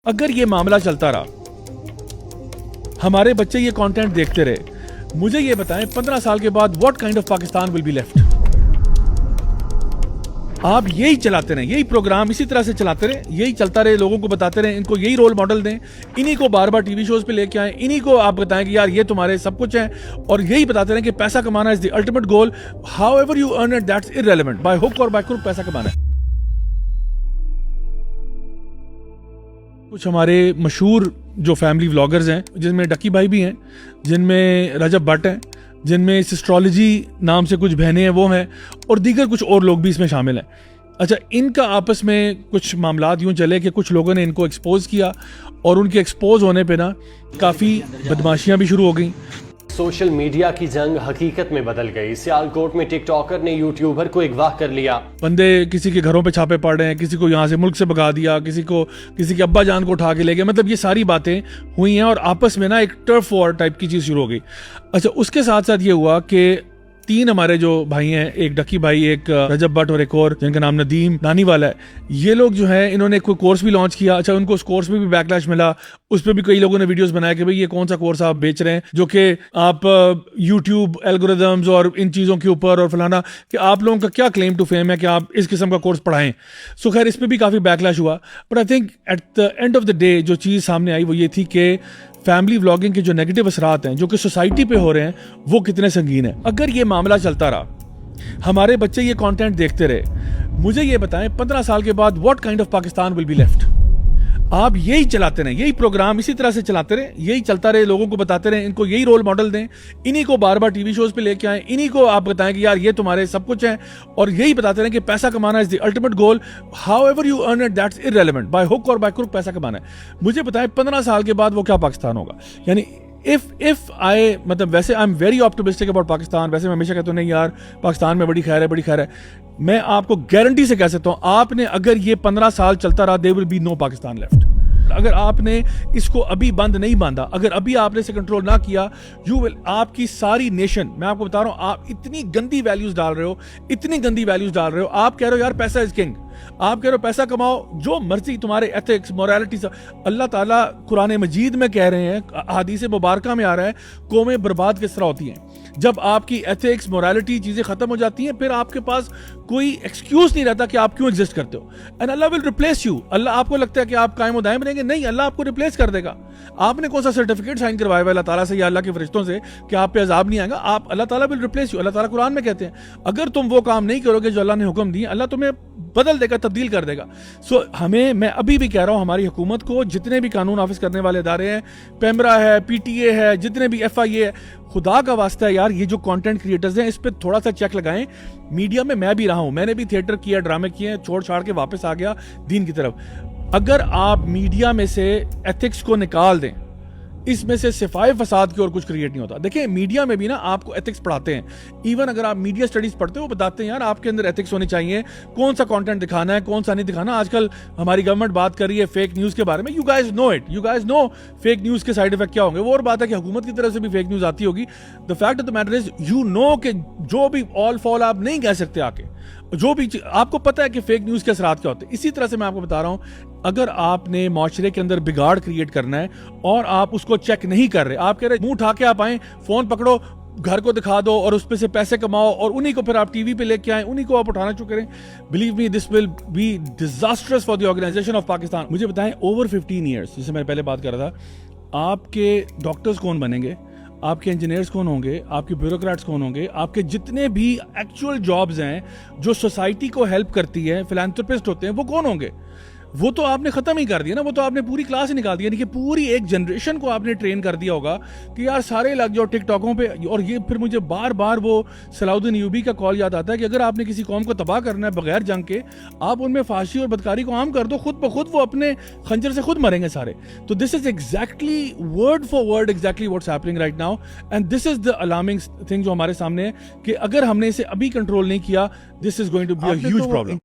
अगर ये मामला चलता रहा, हमारे बच्चे ये कंटेंट देखते रहे, मुझे ये बताएं 15 साल के बाद what kind of Pakistan will be left. आप यही चलाते रहे, यही प्रोग्राम इसी तरह से चलाते रहे, यही चलता रहे, लोगों को बताते रहे, इनको यही रोल मॉडल दें, इन्हीं को बार बार टीवी शोज पे लेके आए, इन्हीं को आप बताएं कि यार ये तुम्हारे सब कुछ है, और यही बताते रहे कि पैसा कमाना is the ultimate goal, how ever you earn it that's irrelevant, by hook और बाय क्रुक पैसा कमाना है। कुछ हमारे मशहूर जो फैमिली व्लॉगर्स हैं, जिनमें डक्की भाई भी हैं, जिनमें रजब भट्ट हैं, जिनमें इस एस्ट्रोलॉजी नाम से कुछ बहनें हैं वो हैं, और दीगर कुछ और लोग भी इसमें शामिल हैं। अच्छा, इनका आपस में कुछ मामलात यूं चले कि कुछ लोगों ने इनको एक्सपोज किया, और उनके एक्सपोज होने पे ना काफ़ी बदमाशियां भी शुरू हो गई। सोशल मीडिया की जंग हकीकत में बदल गई। सियालकोट में टिकटॉकर ने यूट्यूबर को अगवा कर लिया। बंदे किसी के घरों पे छापे पड़ रहे हैं, किसी को यहाँ से मुल्क से भगा दिया, किसी के अब्बा जान को उठा के ले गए, मतलब ये सारी बातें हुई हैं, और आपस में ना एक टर्फ वॉर टाइप की चीज़ शुरू हो गई। अच्छा, उसके साथ साथ ये हुआ कि 3 हमारे जो भाई हैं, एक डक्की भाई, एक रजब भट्ट और एक और जिनका नाम नदीम नानी वाला है, ये लोग जो है इन्होंने कोई कोर्स भी लॉन्च किया। अच्छा, उनको उस कोर्स में भी बैकलैश मिला, उस पर भी कई लोगों ने वीडियोस बनाया कि भाई ये कौन सा कोर्स आप बेच रहे हैं, जो कि आप यूट्यूब एल्गोरिदम्स और इन चीज़ों के ऊपर और फलाना, कि आप लोगों का क्या क्लेम टू फेम है कि आप इस किस्म का कोर्स पढ़ाएं। सो खैर, इस पर भी काफ़ी बैकलैश हुआ, but I think at the end of the day जो चीज़ सामने आई वो ये थी कि फैमिली व्लॉगिंग के जो नेगेटिव असरात हैं जो कि सोसाइटी पे हो रहे हैं वो कितने संगीन हैं। अगर ये मामला चलता रहा, हमारे बच्चे ये कंटेंट देखते रहे, मुझे ये बताएं 15 साल के बाद what kind of Pakistan will be left. आप यही चलाते रहे, यही प्रोग्राम इसी तरह से चलाते रहे, यही चलता रहे, लोगों को बताते रहे, इनको यही रोल मॉडल दें, इन्हीं को बार बार टीवी शोज पे लेके आए, इन्हीं को आप बताएं कि यार ये तुम्हारे सब कुछ है, और यही बताते रहे कि पैसा कमाना is the ultimate goal, how ever you earn it that's irrelevant, by hook और बाय क्रुक पैसा कमाना है। मुझे बताएं 15 साल के बाद वो क्या पाकिस्तान होगा। यानी इफ आई मतलब वैसे I am very optimistic about Pakistan. वैसे मैं हमेशा कहता हूँ नहीं यार पाकिस्तान में बड़ी खैर है, बड़ी खैर है। मैं आपको गारंटी से कह सकता हूँ, आपने अगर ये 15 साल चलता रहा, there will be no Pakistan left. अगर आपने इसको अभी बंद नहीं बांधा, अगर अभी आपने इसे कंट्रोल ना किया, यू विल, आपकी सारी नेशन, मैं आपको बता रहा हूं, आप इतनी गंदी वैल्यूज डाल रहे हो, इतनी गंदी वैल्यूज डाल रहे हो। आप कह रहे हो यार पैसा इज किंग, आप कह रहे हो पैसा कमाओ, जो मर्जी तुम्हारे एथिक्स मोरालिटी से। अल्लाह ताला कुरान मजीद में कह रहे हैं, हदीस मुबारक में आ रहा है, कौमें बर्बाद किस तरह होती हैं जब आपकी एथिक्स मोरालिटी चीजें खत्म हो जाती हैं, फिर आपके पास कोई एक्सक्यूज नहीं रहता कि आप क्यों एग्जिस्ट करते हो। And Allah will replace you. अल्लाह, आपको लगता है कि आप कायम दायम रहेंगे, नहीं, अल्लाह आपको रिप्लेस कर देगा। आपने कौन सा सर्टिफिकेट साइन करवाया हुआ अल्लाह ताला से या अल्लाह के फरिश्तों से कि आप पे अजाब नहीं आएगा। आप, अल्लाह ताला विल रिप्लेस यू। अल्लाह ताला कुरान में कहते हैं अगर तुम वो काम नहीं करोगे जो अल्लाह ने हुक्म दिए, अल्लाह तुम्हें बदल देगा, तब्दील कर देगा। सो हमें, मैं अभी भी कह रहा हूं, हमारी हुकूमत को, जितने भी कानून ऑफिस करने वाले इदारे हैं, पेमरा है, PTA है, जितने भी FIA है, खुदा का वास्ता है यार, ये जो कंटेंट क्रिएटर्स हैं इस पे थोड़ा सा चेक लगाएं। मीडिया में मैं भी रहा हूं, मैंने भी थिएटर किया, ड्रामे किए, छोड़ छाड़ के वापस आ गया दीन की तरफ। अगर आप मीडिया में से एथिक्स को निकाल दें, इसमें से सिफाई फसाद की और कुछ क्रिएट नहीं होता। देखिए, मीडिया में भी ना आपको एथिक्स पढ़ाते हैं। इवन अगर आप मीडिया स्टडीज पढ़ते हो, वो बताते हैं यार आपके अंदर एथिक्स होने चाहिए, कौन सा कंटेंट दिखाना है, कौन सा नहीं दिखाना। आजकल हमारी गवर्नमेंट बात कर रही है फेक न्यूज के बारे में। You guys know it, you guys know fake news के साइड इफेक्ट क्या होंगे। वो और बात है कि हुकूमत की तरफ से भी फेक न्यूज आती होगी। The fact of the matter is, you know कि जो भी ऑल फॉल आप नहीं कह सकते आके, जो भी आपको पता है कि फेक न्यूज के असरात क्या होते हैं। इसी तरह से मैं आपको बता रहा हूं, अगर आपने माशरे के अंदर बिगाड़ क्रिएट करना है और आप उसको चेक नहीं कर रहे, आप कह रहे मुंह उठा के आप आए, फोन पकड़ो, घर को दिखा दो और उस पे से पैसे कमाओ, और उन्हीं को फिर आप टीवी पे लेके आए, उन्हीं को आप उठाना शुरू करें, believe me this will be disasters for the organisation of Pakistan. मुझे बताएं, ओवर 15 ईयर्स, जिसे मैं पहले बात कर रहा था, आपके डॉक्टर्स कौन बनेंगे, आपके इंजीनियर्स कौन होंगे, आपके ब्यूरोक्रेट्स कौन होंगे, आपके जितने भी एक्चुअल जॉब्स हैं जो सोसाइटी को हेल्प करती है, फिलैंथ्रोपिस्ट होते हैं, वो कौन होंगे? वो तो आपने खत्म ही कर दिया ना, वो तो आपने पूरी क्लास ही निकाल दिया। यानी कि पूरी एक जनरेशन को आपने ट्रेन कर दिया होगा कि यार सारे लग जाओ टिकटॉकों पे। और ये फिर मुझे बार बार वो सलाउद्दीन अय्यूबी का कॉल याद आता है कि अगर आपने किसी कौम को तबाह करना है बगैर जंग के, आप उनमें फांसी और बदकारी को आम कर दो, खुद ब खुद वो अपने खंजर से खुद मरेंगे सारे। तो this is exactly word for word exactly what's happening right now, and this is the alarming thing जो हमारे सामने है कि अगर हमने इसे अभी कंट्रोल नहीं किया, this is going to be a huge problem.